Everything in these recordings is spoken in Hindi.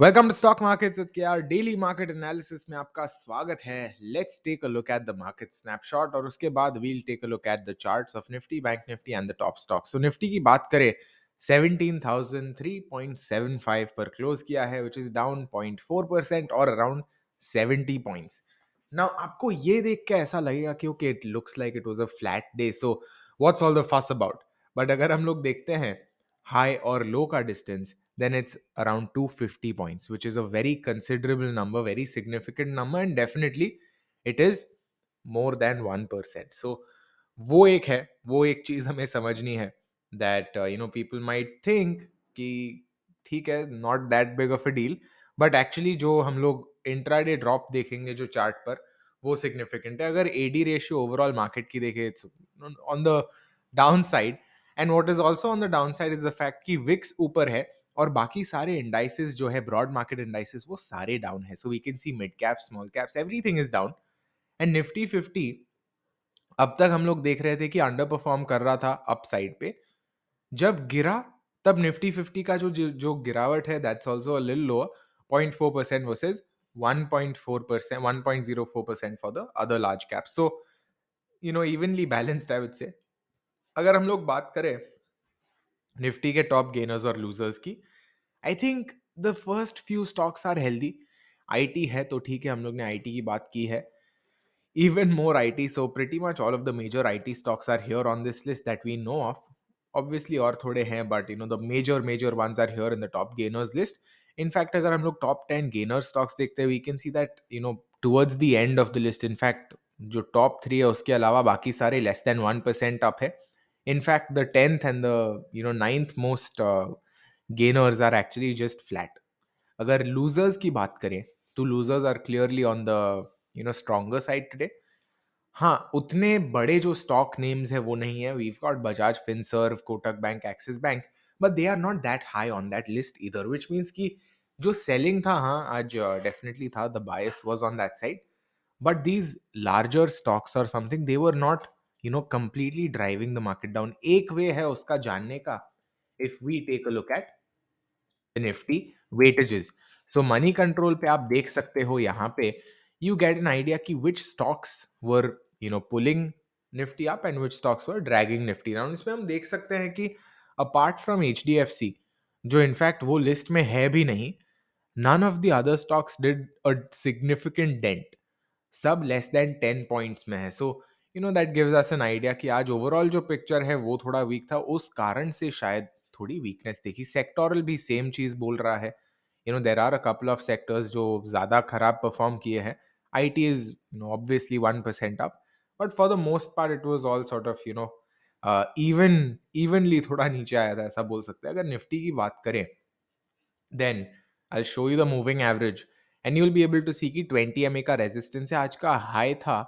Welcome to stock markets with KR daily market analysis में आपका स्वागत है। Let's take a look at the market snapshot और उसके बाद we'll take a look at the charts of Nifty, bank Nifty and the top stock. So Nifty की बात करें 17,003.75 पर क्लोज किया है, विच इज डाउन 0.4% और अराउंड 70 पॉइंट्स। नाउ आपको ये देख के ऐसा लगेगा कि okay it looks like it was a flat day, so what's all the फस अबाउट। बट अगर हम लोग देखते हैं हाई और लो का distance, then it's around 250 points, which is a very considerable number, very significant number, and definitely it is more than 1%. So वो एक चीज हमें समझनी है that people might think कि ठीक है, not that big of a deal, but actually जो हम लोग इंट्राडे ड्रॉप देखेंगे जो चार्ट पर, वो सिग्निफिकेंट है। अगर एडी रेशियो ओवरऑल मार्केट की देखें, it's on the down side, and what is also on the down side is the fact कि विक्स ऊपर है और बाकी सारे इंडाइसेस जो है, ब्रॉड मार्केट इंडाइसेस, वो सारे डाउन है। So we can see mid cap, small caps, everything is down. And Nifty 50 अब तक हम लोग देख रहे थे कि अंडर परफॉर्म कर रहा था अप साइड पे। जब गिरा तब निफ्टी 50 का जो गिरावट है, that's also a little lower, 0.4% versus 1.4%, 1.04% for the other large cap. So evenly balanced I would से। अगर हम लोग बात करें निफ्टी के टॉप गेनर्स और लूजर्स की, I think the first few stocks are healthy. IT है तो ठीक है, हम लोग ने आईटी की बात की है। Even more IT, so pretty much all of the major IT stocks are here on this list that we know of. Obviously और थोड़े हैं, but the major ones are here in the top gainers list. In fact, अगर हम लोग top 10 gainer stocks देखते हैं, we can see that towards the end of the list, in fact जो top 3 है उसके अलावा बाकी सारे less than 1% up है. In fact, the 10th and the ninth most gainers are actually just flat. अगर losers की बात करें तो losers are clearly on the stronger side today. हाँ, उतने बड़े जो स्टॉक नेम्स है वो नहीं है। We've got Bajaj Finserv, Kotak bank, Axis bank, but they are not that high on that list either, which means कि जो सेलिंग था, हाँ आज डेफिनेटली था, the bias was on that side, but these larger stocks और something, they were not completely driving the market down. एक वे है उसका जानने का, if we take a look at Nifty weightages. So Moneycontrol पे आप देख सकते हो, यहाँ पे यू गेट एन आइडिया कि which stocks were pulling Nifty up and which stocks were dragging Nifty down. इसमें हम देख सकते हैं कि अपार्ट फ्रॉम एचडीएफसी, जो इनफैक्ट वो लिस्ट में है भी नहीं, none of the other stocks did a significant dent. सब लेस देन 10 पॉइंट्स में है। So that gives us N idea कि आज ओवरऑल जो पिक्चर है वो थोड़ा वीक था, उस कारण से शायद थोड़ी वीकनेस देखी। सेक्टोरल भी सेम चीज बोल रहा है। There are a couple of sectors जो ज्यादा खराब परफॉर्म किए हैं। IT is obviously 1% up, but for the most part it was all sort of evenly थोड़ा नीचे आया था, ऐसा बोल सकते हैं। अगर निफ्टी की बात करें, then I'll show you the moving average and you'll be able to see कि 20 MA का resistance है। आज का high था,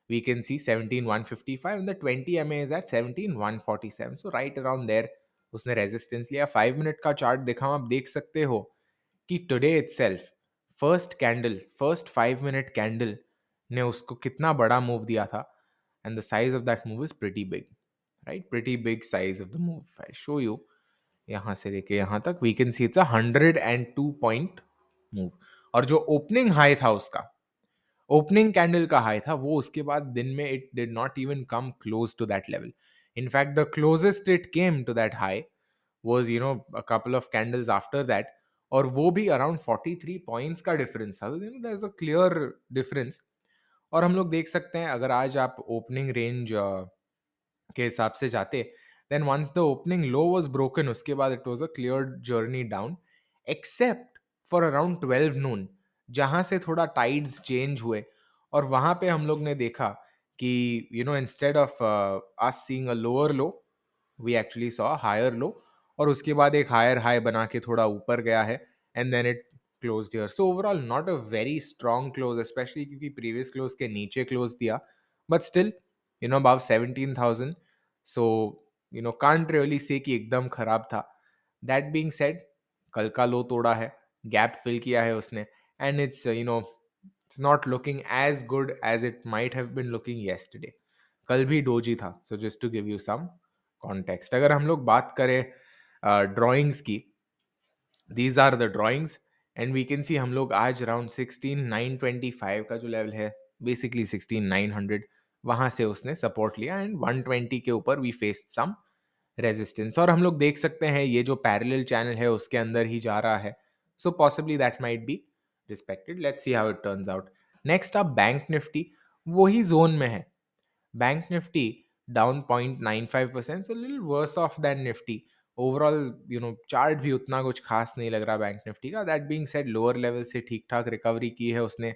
we can see 17,155 and the 20 MA is at 17,147, so right around there उसने resistance लिया। 5 मिनट का चार्ट दिखाऊं, आप देख सकते हो कि today itself first 5 minute candle ने उसको कितना बड़ा मूव दिया था, and the size of that move is pretty big, right? Pretty big size of the move. I show you, यहां से लेके यहां तक we can see it's a 102 point move. और जो ओपनिंग हाई था उसका, ओपनिंग कैंडल का हाई था, वो उसके बाद दिन में it did not even come close to that level. In fact the closest it came to that high was a couple of candles after that, और वो भी अराउंड 43 पॉइंट्स का डिफरेंस था। There is a clear difference. और हम लोग देख सकते हैं, अगर आज आप ओपनिंग रेंज के हिसाब से जाते, then once the opening low was broken, उसके बाद it was a clear journey down, except for around 12 noon, जहां से थोड़ा टाइड्स चेंज हुए। और वहां पे हम लोग ने देखा कि instead of us seeing a lower low, we actually saw higher low, और उसके बाद एक हायर हाई बना के थोड़ा ऊपर गया है, and then it close here. So overall not a very strong close, specially क्योंकि प्रीवियस क्लोज के नीचे क्लोज दिया, but still above 17,000, so can't really say कि एकदम खराब था। That being said, कल का लो तोड़ा है, गैप फिल किया है उसने, and it's not looking as good as it might have been looking yesterday. कल भी डोजी था, so just to give you some context. अगर हम लोग बात करें ड्राइंग्स की, these are the drawings and we can see हम लोग आज अराउंड 16,925 का जो लेवल है, बेसिकली 16,900, वहां से उसने सपोर्ट लिया एंड 120 के ऊपर वी फेस्ड सम रेजिस्टेंस। और हम लोग देख सकते हैं ये जो पैरेलल चैनल है उसके अंदर ही जा रहा है, so possibly that might be respected. Let's see how it turns out. Next अब बैंक निफ्टी, वही जोन में है। Bank Nifty down 0.95%, so little worse off than Nifty overall. Chart भी उतना कुछ खास नहीं लग रहा बैंक निफ्टी का। That being said, lower level से ठीक ठाक रिकवरी की है उसने।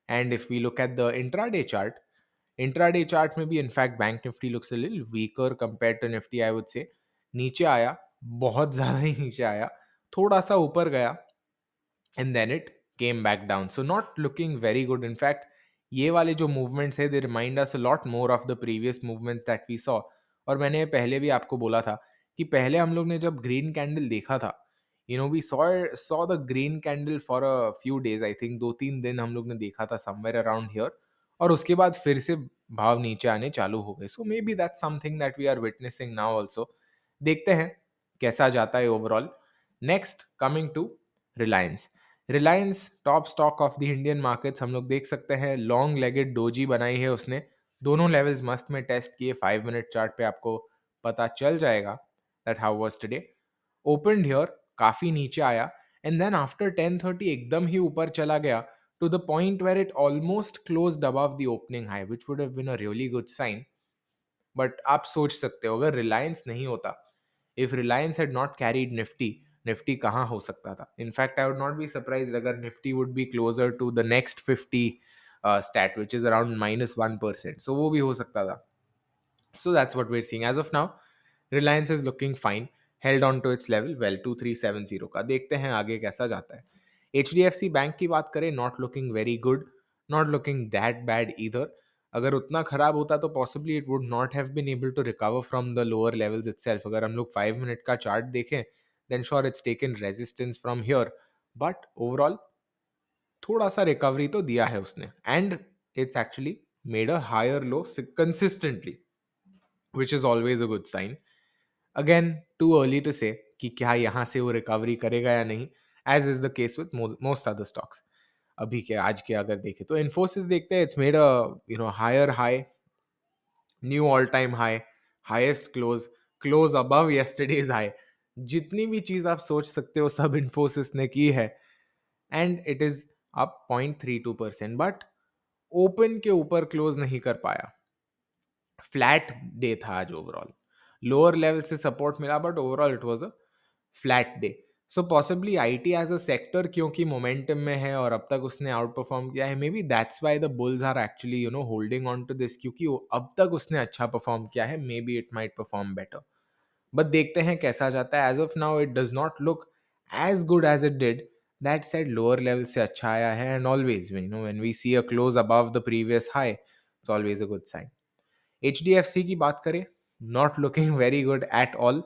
And if we look at the intraday chart में भी in fact bank Nifty looks a little weaker compared to Nifty, I would say. नीचे आया, बहुत ज़्यादा ही नीचे आया, थोड़ा सा ऊपर गया and then it came back down, so not looking very good. In fact ये वाले जो मूवमेंट्स है, they remind us a lot more of the previous movements that we saw. और मैंने पहले भी आपको बोला था कि पहले हम लोग ने जब ग्रीन कैंडल देखा था, we saw the green candle for a few days, I think 2-3 दिन हम लोग ने देखा था समवेयर अराउंड हियर, और उसके बाद फिर से भाव नीचे आने चालू हो गए। So maybe that's something that we are witnessing now also. देखते हैं कैसा जाता है overall. Next coming to Reliance. Reliance top stock of the Indian markets, हम लोग देख सकते हैं लॉन्ग लेगेड डोजी बनाई है उसने। दोनों लेवल्स मस्त में टेस्ट किए। 5 मिनट चार्ट पे आपको पता चल जाएगा that how was today. Opened here, काफी नीचे आया, एंड देन आफ्टर 10:30 एकदम ही ऊपर चला गया to the point where it almost closed above the opening high, which would have been a really good sign. But आप सोच सकते हो अगर रिलायंस नहीं होता, if Reliance had not carried Nifty, Nifty कहाँ हो सकता था। In fact I would not be surprise अगर Nifty would be closer to the next 50 stat which is around -1%, so वो भी हो सकता था। So that's what we're seeing as of now. Reliance is looking fine, held on to its level well, 2370 का। देखते हैं आगे कैसा जाता है। HDFC बैंक की बात करें, not looking very good, not looking that bad either. अगर उतना खराब होता तो possibly it would not have been able to recover from the lower levels itself. अगर हम लोग 5 मिनट का चार्ट देखें, then sure it's taken resistance from here, but overall थोड़ा सा रिकवरी तो दिया है उसने, and it's actually made a higher low consistently, which is always a good sign. Again, too early to say कि क्या यहाँ से वो रिकवरी करेगा या नहीं, as is the case with most other stocks. अभी के आज के अगर देखें तो इन्फोसिस देखते हैं, it's made a higher high, new all time high, highest close above yesterday's high. जितनी भी चीज आप सोच सकते हो सब इन्फोसिस ने की है, and it is up 0.32%, but open के ऊपर क्लोज नहीं कर पाया। फ्लैट डे था आज ओवरऑल, लोअर लेवल से सपोर्ट मिला but overall it was a flat day. So possibly IT as a sector क्योंकि मोमेंटम में है और अब तक उसने आउट परफॉर्म किया है, maybe that's why the bulls are actually holding on to this, क्योंकि अब तक उसने अच्छा परफॉर्म किया है, maybe it might perform better. But देखते हैं कैसा जाता है। As of now it does not look as good as it did. That side lower level से अच्छा आया है, and always when we see a close above the previous high, it's always a good sign. HDFC की बात करें, not looking very good at all.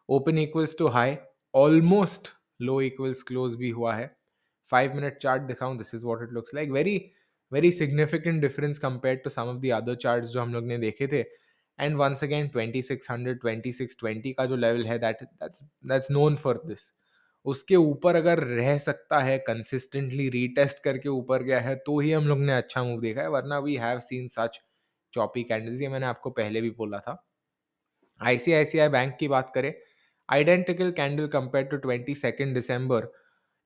Open equals to high, almost low equals close भी हुआ है। 5 मिनट चार्ट दिखाऊं, this is what it looks like. Very very significant difference compare to some of the other charts जो हम लोग ने देखे थे। एंड वंस अगेन 2600 2620 का जो लेवल है, दैट्स नोन फॉर दिस। उसके ऊपर अगर रह सकता है, कंसिस्टेंटली रीटेस्ट करके ऊपर गया है, तो ही हम लोग ने अच्छा मूव देखा है, वरना we have seen such choppy candles. ये मैंने आपको पहले भी बोला था। आईसीआईसीआई बैंक की बात करें, आइडेंटिकल कैंडल कंपेयर टू 22 दिसंबर,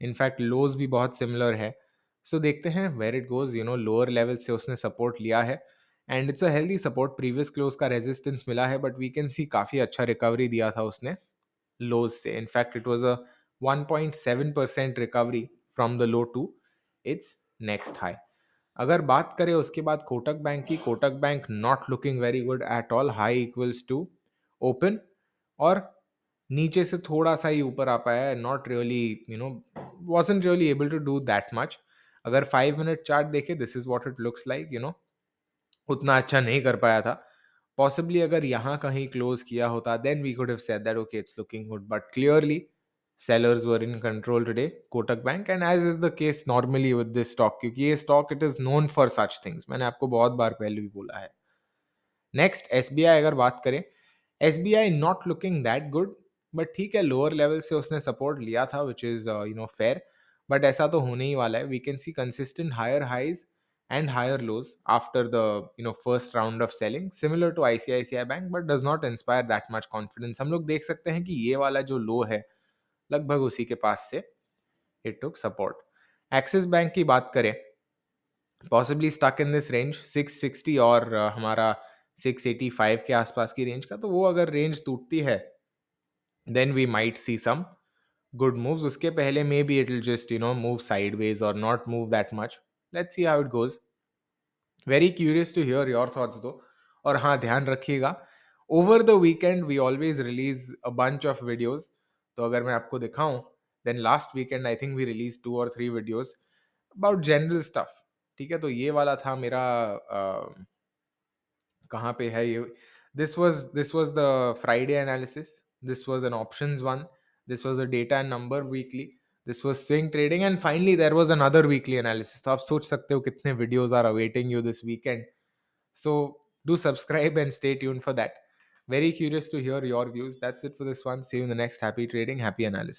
इनफैक्ट लोज भी बहुत सिमिलर है। सो देखते हैं where it goes. Lower level से उसने सपोर्ट लिया है, and it's a healthy support. Previous close का रेजिस्टेंस मिला है, बट वी कैन सी काफी अच्छा रिकवरी दिया था उसने लोज से। In fact it was a 1.7% recovery from the low to its next high. अगर बात करें उसके बाद कोटक बैंक की, Kotak bank not looking very good at all. High equals to open, और नीचे से थोड़ा सा ही ऊपर आ पाया है, not really wasn't really able to do that much. अगर 5 मिनट चार्ट देखे, this is what it looks like, उतना अच्छा नहीं कर पाया था। पॉसिबली अगर यहाँ कहीं क्लोज किया होता, then we could have said that okay it's looking good, but clearly sellers were in control today, Kotak Bank, and as is the case normally with this stock, क्योंकि ये stock it is known for such things, मैंने आपको बहुत बार पहले भी बोला है। नेक्स्ट एसबीआई अगर बात करें, SBI not looking that good, but ठीक है, लोअर लेवल से उसने सपोर्ट लिया था, विच इज फेयर। बट ऐसा तो होने ही वाला है. We can see consistent higher highs and higher lows after the first round of selling, similar to ICICI Bank, but does not inspire that much confidence. हम लोग देख सकते हैं कि ये वाला जो लो है लगभग उसी के पास से it took support. Axis bank की बात करें, possibly stuck in this range 660 और हमारा 685 के आसपास की रेंज का. तो वो अगर रेंज टूटती है then we might see some good moves. उसके पहले maybe it will just move sideways और not move that much. Let's see how it goes. Very curious to hear your thoughts though. और हाँ, ध्यान रखिएगा, over the weekend we always release a bunch of videos. तो अगर मैं आपको दिखाऊं, then last weekend I think we release 2 or 3 videos about general stuff. ठीक है, तो ये वाला था मेरा कहाँ पे है ये. This was the Friday analysis. This was an options one. This was a data and number weekly. This was swing trading and finally there was another weekly analysis. तो आप सोच सकते हो कितने videos are awaiting you this weekend. So do subscribe and stay tuned for that. Very curious to hear your views. That's it for this one. See you in the next. Happy trading, happy analysis.